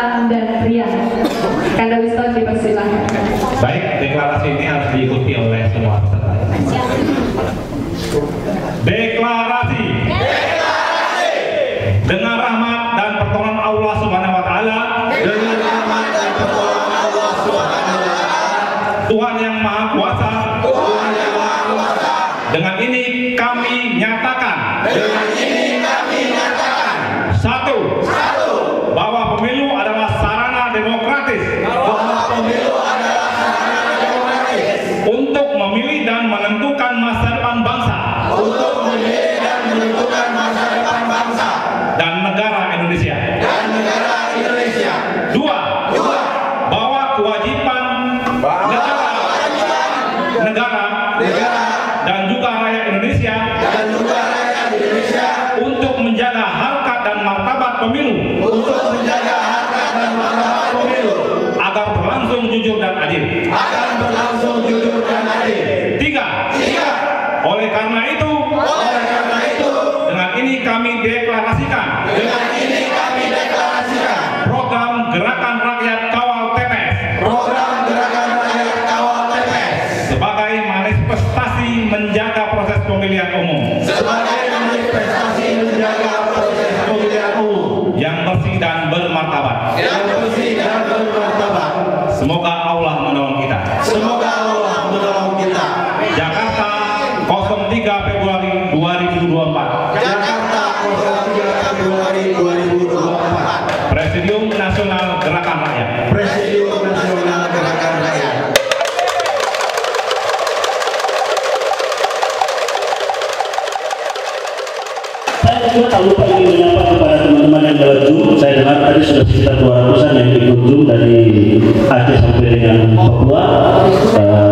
dan Rian. Kanda Wisto dipersilakan. Baik, deklarasi ini harus diikuti oleh semua peserta. Deklarasi. Dengan rahmat dan pertolongan Allah Subhanahu wa taala. Dengan rahmat dan pertolongan Allah Subhanahu wa taala. Tuhan yang Maha Kuasa. Tuhan yang Maha Kuasa. Dengan ini kami nyatakan. Dengan ini kami nyatakan. Satu. Bahwa pemilu adalah sarana demokratis. Bahwa pemilu adalah sarana demokratis. Untuk memilih dan menentukan masa depan bangsa. Untuk memilih dan menentukan masa depan bangsa. Dan negara Indonesia. Dan negara Indonesia. Dua. Bahwa kewajiban negara dan juga rakyat Indonesia untuk menjaga harkat dan martabat pemilu. Agar berlangsung jujur dan adil. Tiga. Oleh karena itu, dengan ini kami deklarasikan. Program Gerakan Rakyat Kawal TPS. Sebagai manifestasi menjaga proses pemilihan umum. Yang bersih dan bermartabat. Semoga Allah menolong kita. Jakarta 03 Februari 2024. Presidium Nasional Gerakan Rakyat. Saya juga tak lupa ingin menyapa kepada teman-teman yang lewat Zoom. Saya dengar tadi sudah sekitar 200-an yang ikut Zoom dari Aceh sampai dengan Papua.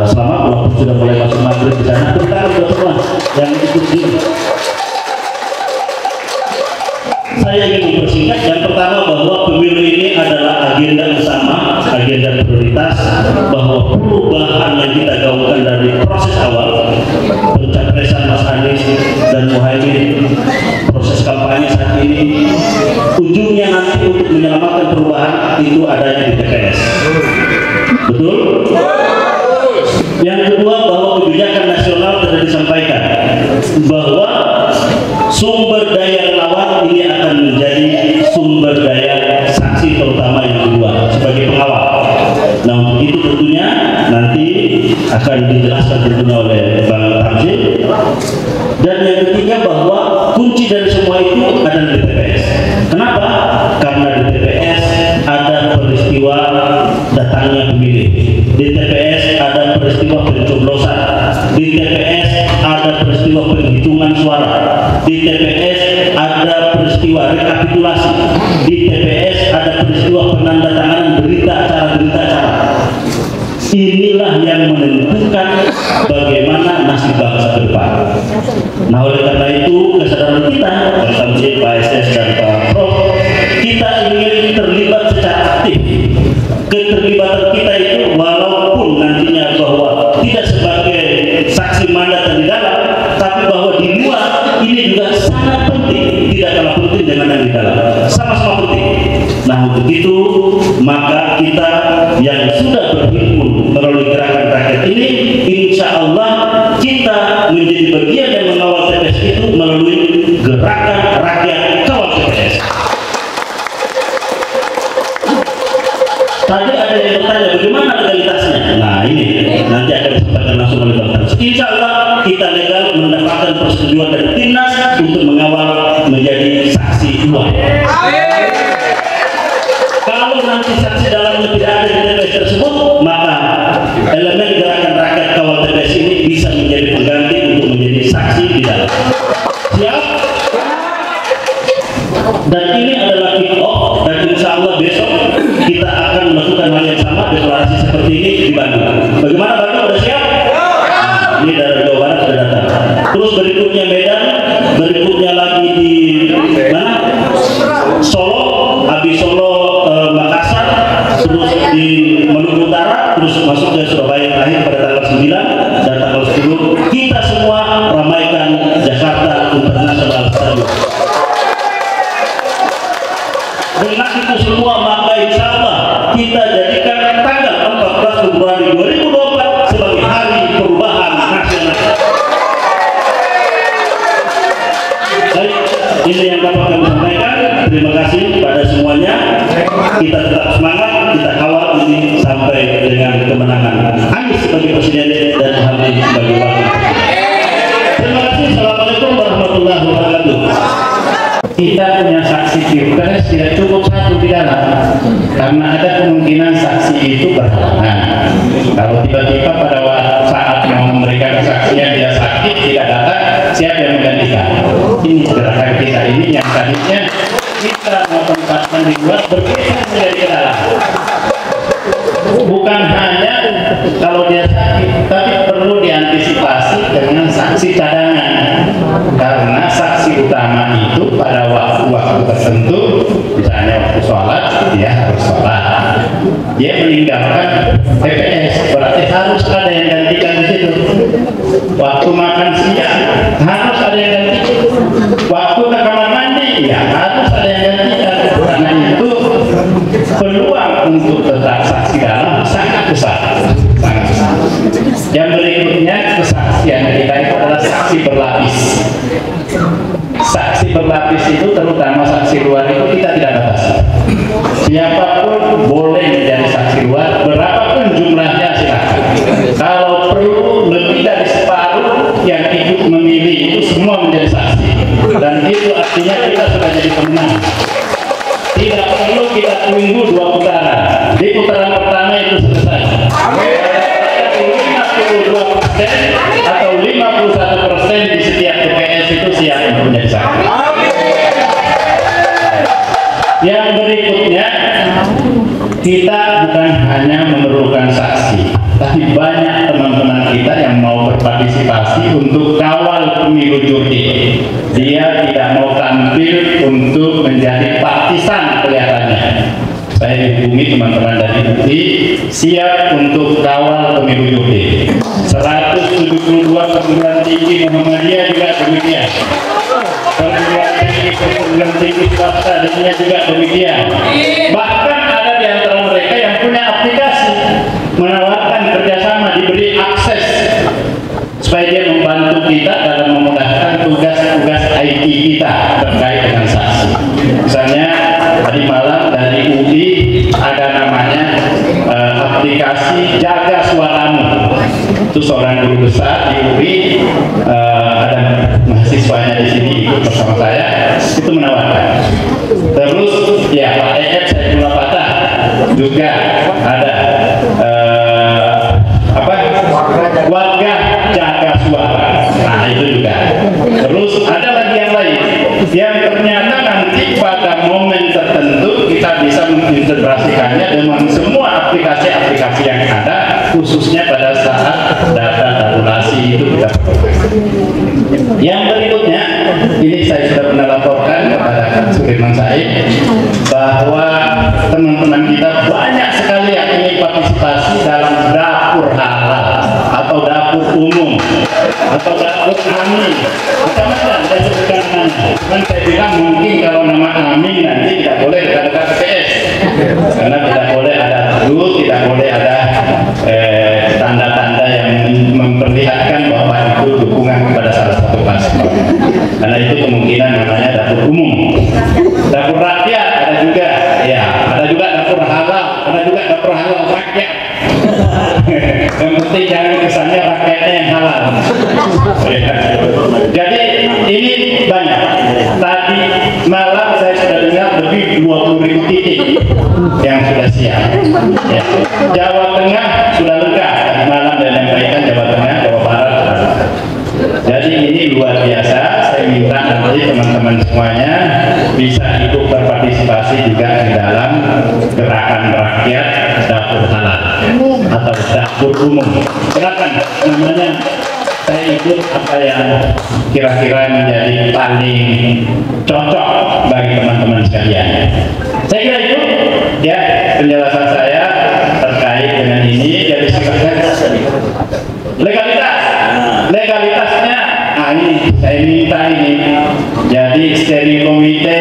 Selamat, walaupun sudah mulai masuk maghrib di sana. Kita sudah semua yang ikut Zoom. Saya ingin mempersingkat. Yang pertama bahwa pemilu ini adalah agenda bersama, agenda prioritas, bahwa perubahan yang kita gaungkan dari proses awal pencapresan Mas Anies dan Muhaimin, proses kampanye saat ini, ujungnya nanti untuk menyelamatkan perubahan itu adanya di TPS. Betul? Yang kedua bahwa kebijakan nasional telah disampaikan bahwa sumber daya lawan ini akan menjadi sumber daya saksi terutama yang kedua sebagai pengawal. Nah, untuk itu tentunya nanti akan dijelaskan tentunya oleh Bang Tamzil. Dan yang ketiga bahwa kunci dari semua itu ada di TPS. Kenapa? Karena di TPS ada peristiwa datangnya pemilih. Di TPS ada peristiwa pencoblosan. Di TPS ada peristiwa penghitungan suara. Di TPS ada peristiwa rekapitulasi. Di TPS ada peristiwa penandatanganan berita acara. Inilah yang menentukan bagaimana nasib bangsa ke depan. Nah, oleh karena itu kesadaran kita, Pak Tamzil, Pak SS dan Pak Prof, kita ingin terlibat secara aktif. Keterlibatan kita itu walaupun nantinya bahwa tidak sebagai saksi mandat di dalam, tapi bahwa di luar ini juga sangat penting, tidak kalah penting dengan yang di dalam, sama-sama penting. Nah, untuk itu maka kita yang sudah berhimpun melalui gerakan rakyat ini, insya Allah kita menjadi bagian yang mengawal TPS itu melalui gerakan rakyat kawal TPS. Tadi ada yang bertanya bagaimana legalitasnya. Nah, ini nanti akan disampaikan langsung oleh Bang Tamzil. Insya Allah kita legal mendapatkan persetujuan dari Timnas untuk mengawal menjadi saksi dua. Kalau nanti saksi dalamnya tidak ada di TPS tersebut, maka elemen gerakan rakyat kawal TPS ini bisa menjadi pengganti untuk menjadi saksi di dalam. Siap? Dan ini adalah kick off, dan insya Allah besok kita akan melakukan hal yang sama, deklarasi seperti ini di Bandung. Bagaimana Bandung? Sudah siap? Nah, ini dari Jawa Barat sudah datang. Terus berikutnya Medan, berikutnya lagi di mana? Solo, habis Solo Makassar, terus di Maluku Utara, terus masuk ke Surabaya terakhir pada tanggal 9 dan tanggal 10. Kita semua ramaikan Jakarta International Stadium. Dengan itu semua maka insya kita jadikan tanggal 14 Februari 2024 sebagai hari perubahan nasional. Baik, ini yang dapat kami sampaikan. Terima kasih pada semuanya. Kita tetap semangat, kita kawal ini sampai dengan kemenangan Anies sebagai presiden dan Habib sebagai wakil. Terima kasih. Assalamualaikum warahmatullahi wabarakatuh. Kita punya saksi pilpres tidak cukup satu di dalam, karena ada kemungkinan saksi itu berhalangan. Kalau tiba-tiba pada saat mau memberikan kesaksian dia sakit tidak datang, siapa yang menggantikan? Ini gerakan kita ini yang tadinya kita mau tempatkan di luar bergeser menjadi ke dalam. Bukan hanya kalau dia sakit, tapi perlu diantisipasi dengan saksi cadangan, karena saksi utama itu pada waktu-waktu tertentu, misalnya waktu sholat, dia harus sholat, dia meninggalkan TPS, berarti harus ada yang gantikan di situ. Waktu makan siang harus ada yang gantikan, waktu ke kamar mandi ya harus ada yang gantikan. Karena itu peluang untuk tetap saksi dalam sangat besar, sangat besar. Yang berikutnya kesaksian kita itu adalah saksi berlapis. Saksi berlapis itu terutama saksi luar itu kita tidak batasi. Siapapun boleh menjadi saksi luar, berapapun jumlahnya silakan. Kalau perlu lebih dari separuh yang ikut memilih itu semua menjadi saksi, dan itu artinya kita sudah jadi pemenang. Tidak perlu kita tunggu 2 putaran. Di putaran pertama itu selesai. 52% atau 51% di setiap TPS itu siap untuk menjadi saksi. Yang berikutnya, kita bukan hanya memerlukan saksi, tapi banyak teman-teman kita yang mau berpartisipasi untuk kawal pemilu jurdil. Dia tidak mau tampil untuk menjadi partisan kelihatannya. Saya dihubungi teman-teman dari UI siap untuk kawal pemilu jurdil. 172 perguruan tinggi Muhammadiyah juga demikian. Perguruan tinggi swasta dunia juga demikian. Bahkan ada di antara mereka yang punya aplikasi menawarkan kerjasama, diberi akses supaya dia membantu kita dalam memudahkan tugas-tugas IT kita terkait dengan saksi. Misalnya tadi malam dari UI ada namanya aplikasi Jaga Suaramu. Itu seorang guru besar di UI, ada mahasiswanya di sini ikut bersama saya, itu menawarkan. Terus ya Pak EF Saifullah Fatah juga ada warga jaga suara. Nah itu juga. Terus ada lagi yang lain yang ternyata nanti pada momen tertentu kita bisa mengintegrasikannya dengan semua aplikasi-aplikasi yang ada, khususnya pada saat data tabulasi itu kita. Yang berikutnya, ini saya sudah pernah laporkan kepada Kang Sudirman Said bahwa teman-teman kita banyak sekali yang ingin partisipasi dalam dapur halal atau dapur umum atau dapur amin, macam-macam saya sebutkan namanya. Kan saya bilang mungkin kalau nama amin nanti tidak boleh dekat-dekat TPS, karena tidak boleh ada dulu, tidak boleh ada tanda-tanda yang memperlihatkan bahwa itu dukungan kepada salah satu paslon. Karena itu kemungkinan namanya dapur umum. Dapur rakyat ada juga, ya, ada juga dapur halal, ada juga dapur halal rakyat. Yang penting jangan kesannya rakyatnya yang halal. Jadi ini banyak. Tadi malam saya sudah dengar lebih 20.000 titik yang sudah siap. Ya. Jawa Tengah sudah lengkap. Tadi malam dan yang kaitan Jawa Tengah, Jawa Barat. Jadi ini luar biasa. Saya minta nanti teman-teman semuanya bisa ikut berpartisipasi juga di dalam gerakan rakyat dapur halal atau dapur umum. Silakan namanya. Saya ikut apa yang kira-kira menjadi paling cocok bagi teman-teman sekalian. Saya kira itu ya penjelasan saya terkait dengan ini. Jadi silakan legalitasnya, ini saya minta ini. Jadi steering komite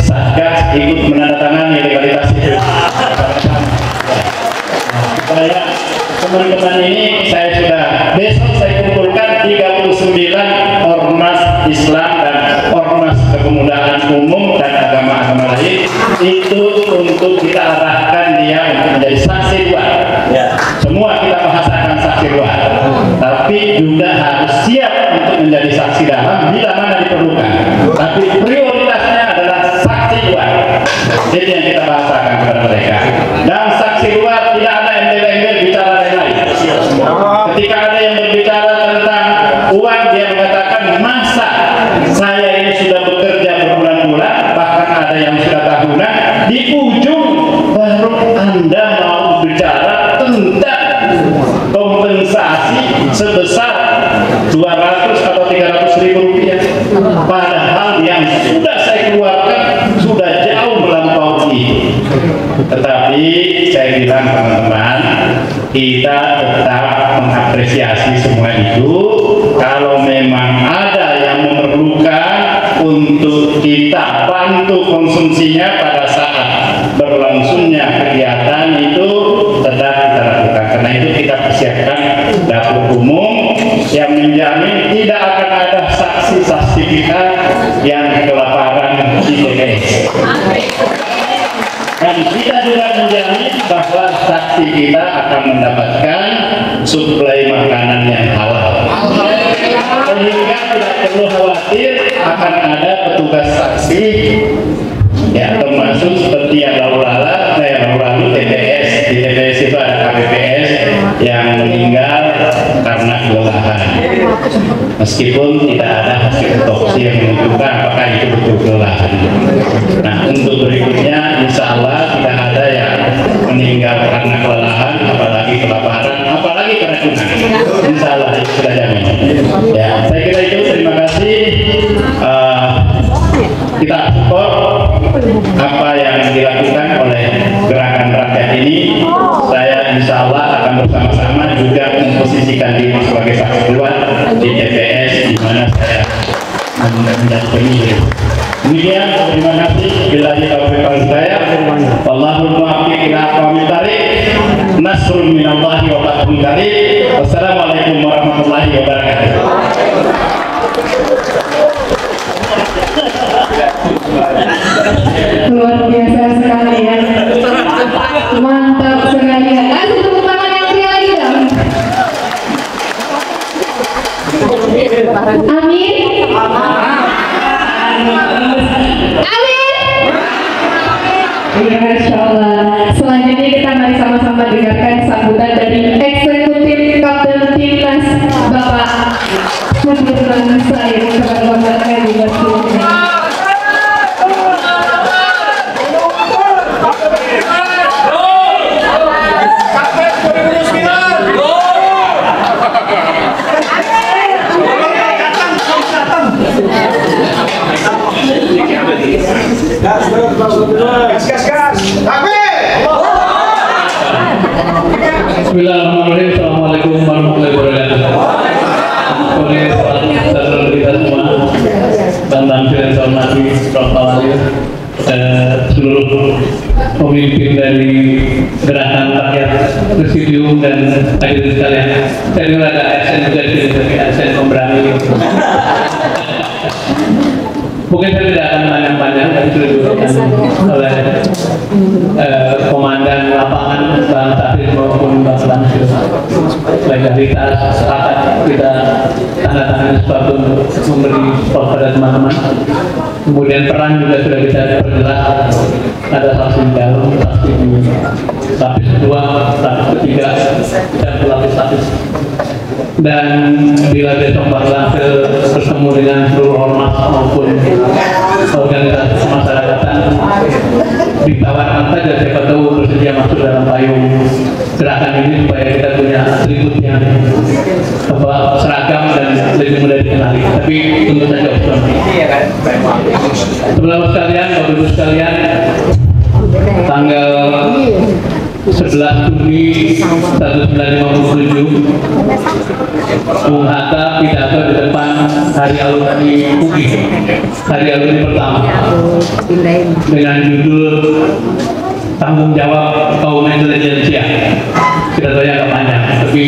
Satgas ikut menandatangani legalitas itu. teman-teman ini saya sudah besok saya kumpulkan 39 ormas Islam dan ormas kepemudaan umum dan agama-agama lain itu untuk kita arahkan dia untuk menjadi saksi luar. Semua kita bahasakan saksi luar, tapi juga harus siap untuk menjadi saksi dalam bila mana diperlukan. Tapi prioritasnya adalah saksi luar. Jadi yang kita bahasakan kepada mereka. Dan saksi luar tidak ada embel-embel bicara lain-lain. Ketika ada yang berbicara tentang uang, dia mengatakan masa saya ini sudah bekerja berbulan-bulan, bahkan ada yang sudah tahunan, di ujung baru Anda mau bicara tentang kompensasi sebesar 200 atau 300 ribu rupiah, padahal yang sudah saya keluarkan sudah jauh melampaui. Tetapi saya bilang teman-teman, kita tetap mengapresiasi semua itu. Kalau memang ada yang memerlukan untuk kita bantu konsumsinya pada saat berlangsungnya kegiatan itu, tetap kita lakukan. Karena itu kita persiapkan dapur umum yang menjamin tidak akan ada saksi-saksi kita yang kelaparan di TPS. Dan kita juga menjamin bahwa saksi kita akan mendapatkan suplai makanan yang halal. Sehingga tidak perlu khawatir akan ada petugas saksi, ya, termasuk seperti yang lalu TPS. Di TPS itu ada KPPS yang meninggal karena kelelahan. Meskipun tidak ada hasil otopsi yang menunjukkan apakah itu betul kelelahan. Nah, untuk berikutnya insya Allah tidak ada yang meninggal karena kelelahan, apalagi kelaparan, apalagi keracunan. Insya Allah itu sudah jamin. Ya, saya kira itu. Terima kasih. Kita support apa yang dilakukan oleh gerakan rakyat ini. Saya insya Allah akan bersama-sama juga memposisikan diri sebagai saksi keluar di TPS di mana saya menjadi pemilih. Demikian, terima kasih. Billahi taufiq wal hidayah. Wallahul muwaffiq ila aqwamit thariq. Nasrun minallahi wa fathun qarib. Wassalamualaikum warahmatullahi wabarakatuh. Luar biasa sekali ya. Mantap sekali ya. Kasih tepuk tangan yang meriah lagi dong. Amin. Amin. Masya Allah. Selanjutnya kita mari sama-sama dengarkan sambutan dari Eksekutif Kapten Timnas Bapak Sudirman Said kepada Bapak Edi Baswedan. Bismillahirrahmanirrahim. Assalamualaikum warahmatullahi wabarakatuh. Oleh saudara kita semua dan tampil yang saya hormati Prof. Walid, seluruh pemimpin dari Gerakan Rakyat Presidium dan hadirin sekalian. Saya dengar ada ASN juga di sini, tapi ASN pemberani. Mungkin saya tidak akan panjang-panjang, tapi sudah diberikan oleh komandan lapangan Bang Tafir maupun Bang Langsir. Legalitas sepakat kita tanda tangan sesuatu untuk memberi support pada teman-teman. Kemudian peran juga sudah bisa diperjelas. Ada saksi di dalam, saksi di lapis kedua, lapis ketiga, dan pelapis-lapis. Dan bila besok Bang Langsir bertemu dengan seluruh ormas maupun organisasi kemasyarakatan, ditawarkan saja, siapa tahu bersedia masuk dalam payung gerakan ini supaya kita punya atribut yang seragam dan lebih mudah dikenali. Tapi tentu saja opsional. Saudara sekalian, Bapak Ibu sekalian, tanggal 11 Juni 1957 Bung Hatta pidato di depan Hari Alumni UI, Hari Alumni pertama, dengan judul Tanggung Jawab Kaum Intelijensia. kita tanya agak panjang, tapi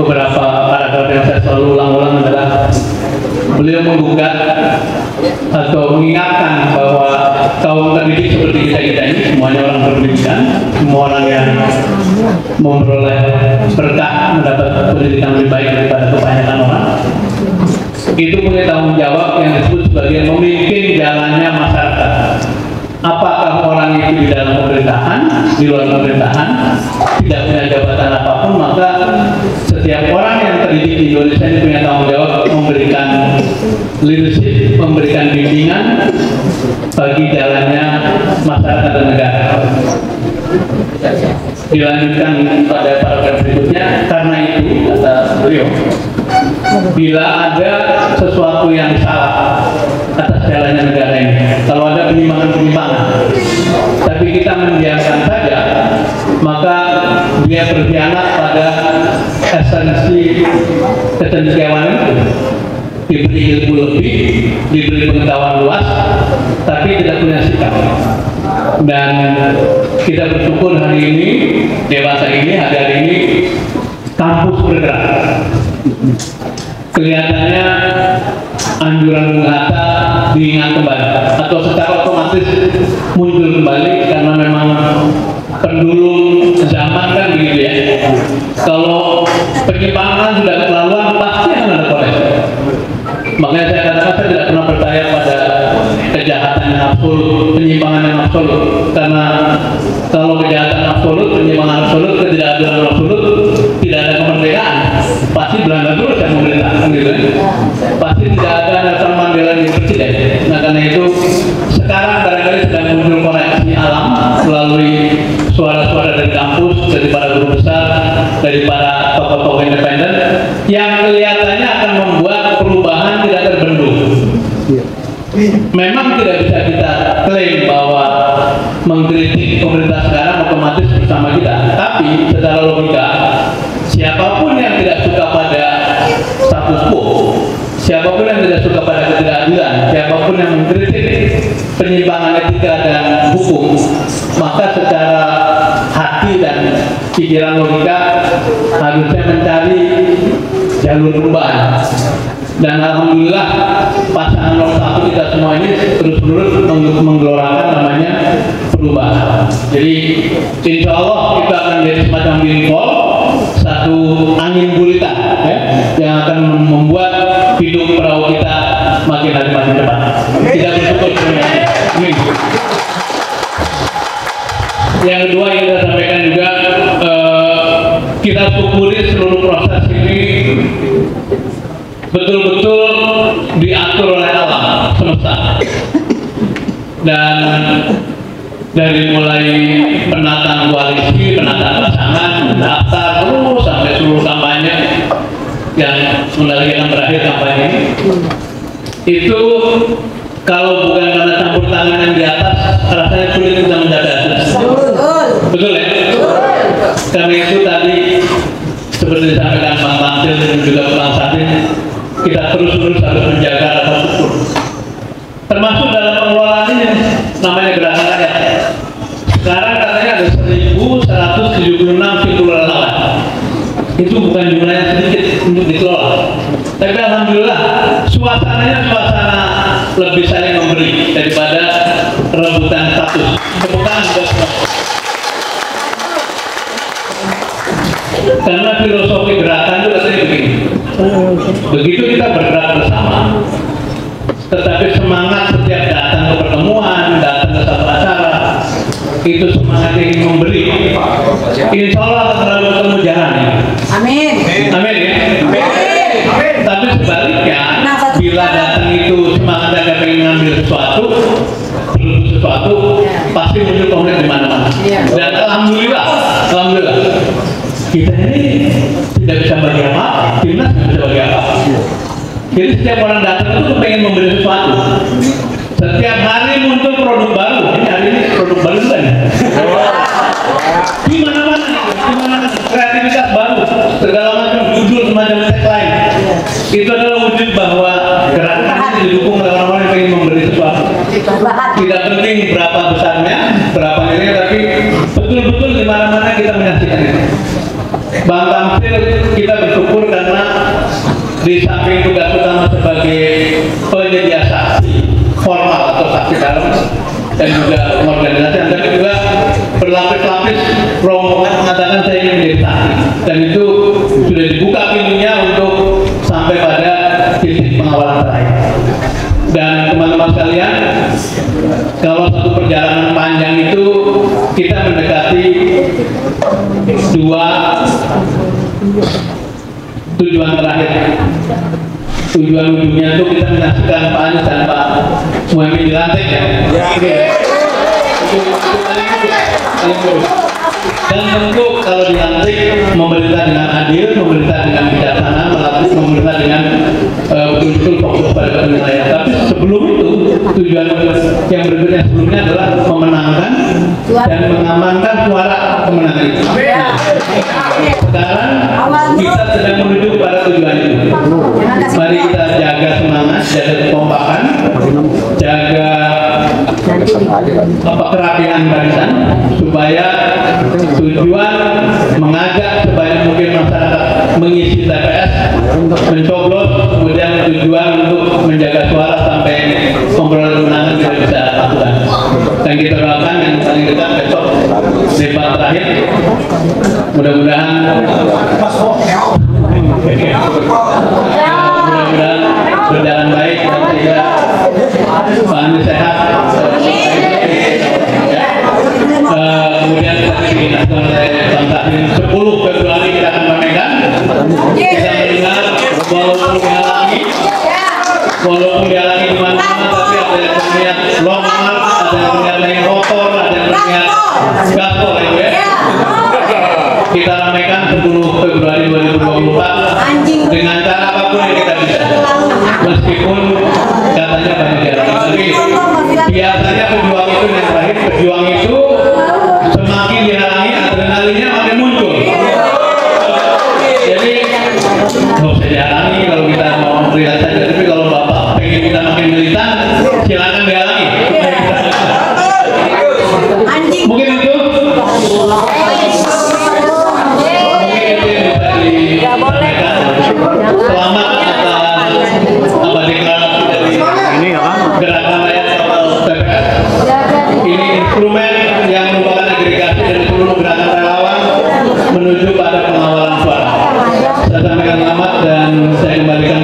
beberapa paragraf yang saya selalu ulang-ulang adalah beliau menggugat atau mengingatkan bahwa kaum terdidik seperti kita ini semuanya orang berpendidikan, semua orang yang memperoleh berkah mendapat pendidikan lebih baik daripada kebanyakan orang, itu punya tanggung jawab yang disebut sebagai memimpin jalannya masyarakat. Apakah orang itu di dalam pemerintahan, di luar pemerintahan, tidak punya jabatan apapun, maka setiap orang yang terdidik di Indonesia ini punya tanggung jawab memberikan leadership, memberikan bimbingan bagi jalannya masyarakat dan negara. Dilanjutkan pada paragraf berikutnya, karena itu kata beliau, bila ada sesuatu yang salah atas jalannya negara ini, kalau ada penyimpangan-penyimpangan, tapi kita mendiamkan saja, maka dia berkhianat pada esensi kecendekiawan itu. Diberi ilmu lebih, diberi pengetahuan luas, tapi tidak punya sikap. Dan kita bersyukur hari ini, dewasa ini, hari ini kampus bergerak. Kelihatannya anjuran Bung Hatta diingat kembali atau secara otomatis muncul kembali karena memang pendulum zaman kan begitu ya. Kalau penyimpangan sudah keterlaluan pasti akan ada koreksi. Makanya saya katakan saya tidak pernah percaya pada kejahatan yang absolut, penyimpangan yang absolut, karena kalau kejahatan absolut, penyimpangan absolut, ketidakadilan absolut, tidak ada kemerdekaan, pasti Belanda terus yang memerintah, gitu ya. Pasti tidak ada Nelson Mandela yang presiden. Nah karena itu sekarang barangkali sedang muncul koreksi alam melalui suara-suara dari kampus, dari para guru besar, dari para tokoh-tokoh independen yang kelihatannya akan membuat perubahan tidak terbendung. Memang tidak bisa kita klaim bahwa mengkritik pemerintah sekarang otomatis bersama kita, tapi secara logika siapapun yang tidak suka pada status quo, siapapun yang tidak suka pada ketidakadilan, siapapun yang mengkritik penyimpangan etika dan hukum, maka secara hati dan pikiran logika harusnya mencari jalur perubahan. Dan alhamdulillah pasangan nomor 1 kita semua ini terus-menerus menggelorakan namanya perubahan. Jadi insya Allah kita akan jadi semacam windfall, satu angin gurita ya, yang akan membuat hidup perahu kita makin hari makin cepat. Kita bersyukur semuanya. Amin. Yang kedua yang saya sampaikan juga, kita syukuri seluruh proses ini betul-betul diatur oleh alam semesta, dan dari mulai penataan koalisi, penataan pasangan, mendaftar terus sampai seluruh kampanye yang sebentar lagi akan berakhir kampanye ini, itu kalau bukan karena campur tangan yang di atas, rasanya sulit kita menjaga. Betul ya? Karena itu tadi seperti disampaikan Bang Tamsil dan juga Bang Sadin, kita terus-terus harus menjaga rasa syukur, termasuk dalam pengelolaan ini namanya gerakan rakyat. Sekarang katanya ada 1.176 simbol relawan. Itu bukan jumlah yang sedikit untuk dikelola, tapi alhamdulillah suasananya suasana lebih saling memberi daripada rebutan status. Tepuk tangan buat semua. Karena filosofi gerakan itu katanya begini, begitu kita bergerak bersama, tetapi semangat setiap datang ke pertemuan, datang ke satu acara, itu semangat ingin memberi, insya Allah akan selalu ketemu jalan ya. Amin. Amin ya. Amin. Tapi sebaliknya, bila datang itu semangat yang ingin ngambil sesuatu, pasti muncul konflik di mana-mana. Dan alhamdulillah kita ini tidak bisa bagi apa, timnas tidak bisa bagi apa. Jadi setiap orang datang itu pengen memberi sesuatu. Setiap hari muncul produk baru. Ini hari ini produk baru kan? Di mana-mana, kreativitas baru, segala macam judul semacam tagline. Itu adalah wujud bahwa gerakan ini didukung oleh orang-orang yang ingin memberi sesuatu. Tidak penting berapa besarnya, berapa nilainya, tapi betul-betul betul-betul di mana-mana kita menyaksikan itu. Bang Tamsil kita bersyukur karena di samping tugas utama sebagai penyedia saksi formal atau saksi dalam dan juga organisasi, tapi juga berlapis-lapis rombongan mengatakan saya ingin menjadi saksi, dan itu sudah dibuka pintunya untuk sampai pada titik pengawalan terakhir. Dan teman-teman sekalian, kalau satu perjalanan panjang itu kita mendekati dua tujuan terakhir. Tujuan ujungnya itu kita menyaksikan Pak Anies dan Pak Muhaimin dilantik ya. Dan tentu kalau dilantik memerintah dengan adil, memerintah dengan bijaksana, memerintah dengan betul-betul fokus pada penilaian. Tapi sebelum itu tujuan yang berikutnya sebelumnya adalah memenangkan dan mengamankan suara kemenangan itu. Sekarang kita sedang menuju pada tujuan itu. Mari kita jaga semangat, jaga kekompakan, jaga kerapian barisan supaya tujuan mengajak supaya mungkin masyarakat mengisi TPS, mencoblos, kemudian tujuan untuk menjaga suara sampai perolehan kemenangan kita bisa lakukan. Dan kita doakan yang paling dekat besok debat terakhir, mudah-mudahan berjalan baik dan sehingga Pak Anies sehat. Kemudian tadi oleh Bang Tahmin 10 Februari kita akan pamerkan. Kita mendengar walaupun dihalangi di mana-mana, tapi ada yang terlihat long march, ada yang terlihat naik motor, ada yang terlihat gaspol ya. Kita ramaikan 10 Februari 2024 dengan cara apapun yang kita bisa. Meskipun katanya banyak jalan, tapi biasanya pejuang itu yang terakhir, pejuang itu semakin dihalangi adrenalinnya makin muncul. Jadi nggak usah dihalangi kalau kita mau lihat saja, tapi kalau Bapak pengen kita makin militan, silakan dihalangi. Mungkin itu. Selamat atas deklarasi dari Gerakan Rakyat Kawal TPS. Ini instrumen yang merupakan agregasi dari seluruh gerakan relawan menuju pada pengawalan suara. Saya sampaikan selamat dan saya kembalikan